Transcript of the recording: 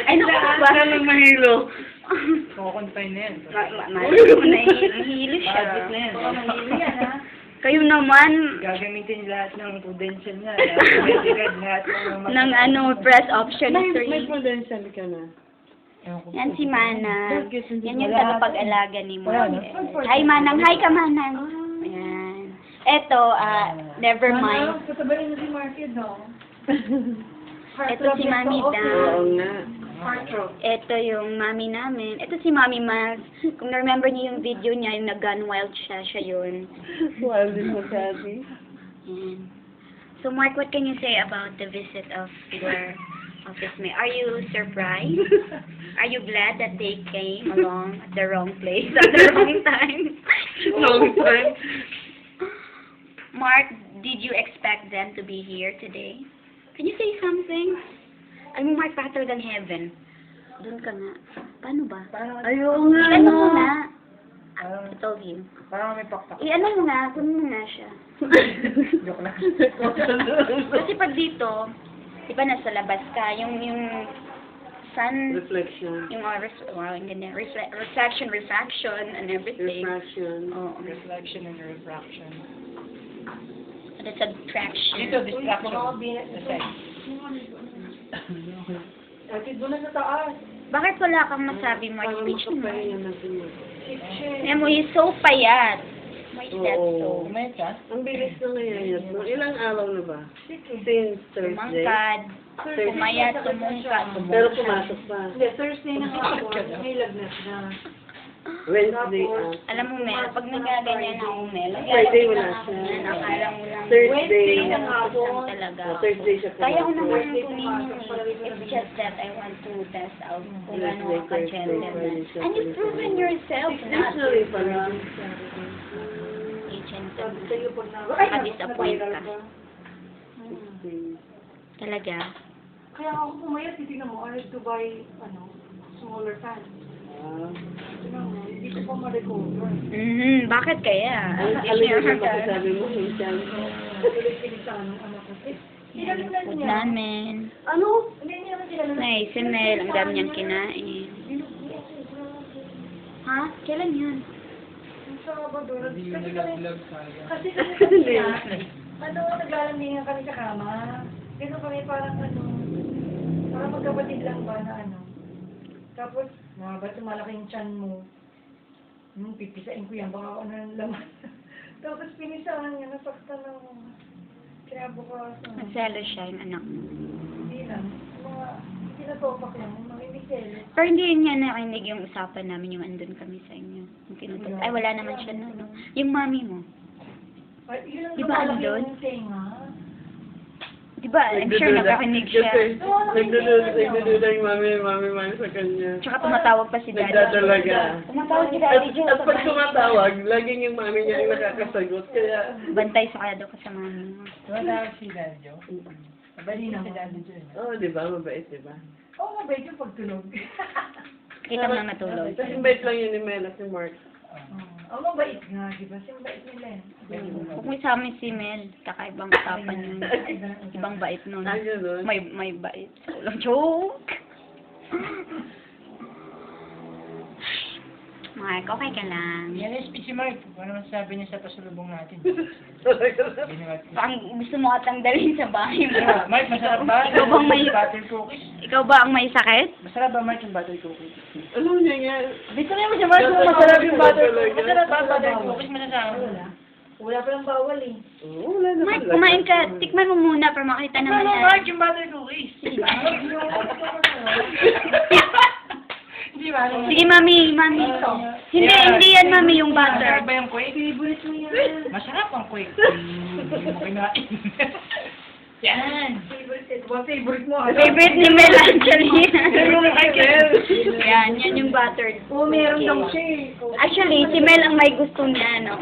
Ay, naku, para lang mahilo. Kukuntay na yan. Mahilo siya. Budget na yan. Mahilo yan, ha? Kayo naman, Gagamitin lahat ng prudential niya. Lahat ng press option May 3. prudential ka na. Yan si Manang. Yan yung Wala. tagapag-alaga ni Wala, Mami. no? Hi, Manang. Hi ka, Manang. Ayan. Eto, never mind. Katabayin na si Market, no? Ito si Mami Oo Dan. nga. Heartthrob. Ito yung mami namin. Ito si Mami Mas. Kung na-remember niyo yung video niya, yung nag-gun wild siya yun. Wild din mo, Daddy. Ayan. So, Mark, what can you say about the visit of your office mate? Are you surprised? Are you glad that they came along at the wrong place at the wrong time? Wrong time. Mark, did you expect them to be here today? Can you say something? Alam mo, Mark, baka talagang heaven. Doon ka nga. Paano ba? Ayoko nga, I-ano no. mo na. I told you. Parang may pakpak. I-ano mo na. Kunin mo na siya. Joke na. Kasi pag dito, di ba nasa labas ka, yung sun, Reflection. yung reflection, and everything. Refraction. Oo. Reflection and refraction. That's attraction. Dito, distraction. Atid mo na sa taas. Bakit wala kang masabi, Mark? Para Speech mo. makapahinga natin mo. Alam mo, he's so payat. Why is that Oo. so? Kumain ka? Ang bilis na ngayon. No? Ilang araw na ba? Since Thursday. Tumangkad, pumayat, tumungkad. Pero pumasok pa. Hindi, Thursday na ako. May lagnat na. Wednesday. Alam mo, Mel, pag nagaganyan ako, Mel, Friday wala siya. akala mo lang. Thursday. ng hapon. Lang talaga. Thursday siya Kaya ko naman pumasok. kunin yun eh. It's just that I want to test out kung ano ang Thursday, ka-gender na. Thursday, And you've proven yourself na. Usually pala. Agent ka Sabi na. sa'yo pag na... Nakadisappoint ka. Talaga. Kaya ako pumayat, titignan mo, I have to buy, smaller fan. Tignan mo, hindi ko pa ma-recover. Bakit kaya? Alam niyo ba masasabi mo, Hinsan? Tuloy-tuloy sa anak ko. Hindi namin na Food niya. namin. Ano? Hindi naman sila na... Nay, si Mel, ang dami niyang kinain. Ha? Kailan yun? Yung Sabado. Hindi yung nalaglag tayo. Kasi kami niya, naglalambingan kami sa kama. Ganun kami parang parang magkapatid lang ba na Tapos, mga ba malaki yung tiyan mo? Pipisain ko yan, baka ano ng laman. Tapos pinisahan niya, nasaktan ako. Kinabukasan. Nagselo siya yung anak mo. Hindi lang. Mga, pinatopak lang, mga imiselos. Pero hindi niya nakinig yung usapan namin yung andun kami sa inyo. Yung tinutuloy. Ay, wala naman siya no. Yung mami mo. Ay, yun ang Di ba lumalaki andun? yung tenga. Di ba? I'm sure nakakinig siya. Nagdudula yung mami sa kanya. Tsaka tumatawag pa si Daddy. Nagdadalaga. Tumatawag si Daddy Joe. At pag tumatawag, laging yung mami niya yung nakakasagot. Kaya, Bantay sa kaya daw ka sa mami mo. Tumatawag si Daddy Joe. Mabali na si Daddy Joe. di ba? Mabait, di ba? Oo, mabait yung pagtulog. Kita mo na matulog. Kasi mabait lang yun ni Mel at ni Mark. Oo, mabait nga, di ba? Siya mabait nila eh. Kung may sa amin si Mel, kakaibang usapan yun. Ibang bait nun. Ah, ganun? May bait. Walang joke. Mark, okay ka lang. Yan is si Mark. Ano masasabi niya sa pasulubong natin? Ginawa. Parang gusto mo atang dalhin sa bahay mo. Mark, masarap ba? Ikaw bang may... Butter cookies? Ikaw ba ang may sakit? Masarap ba, Mark, yung butter cookies? Alam niya nga. Dito na yung si Mark, Butter masarap yung cookies butter talaga. cookies. Masarap ba butter cookies? Masasama. Wala pa lang bawal eh. Oo, wala naman. Mark, kumain ka. Tikman mo muna para makita naman Ano, na. Mark, yung butter cookies? Hindi ba? Sige, mami. Hindi yan, mami, yung butter. Masarap ba yung quake? Favorite mo yan. Masarap ang quake. Hindi mo kinain. Yan. Favorite mo. Favorite ni Mel, actually. Mel. Yan yung butter. Oo, meron daw siya eh. Actually, si Mel ang may gusto niya, no?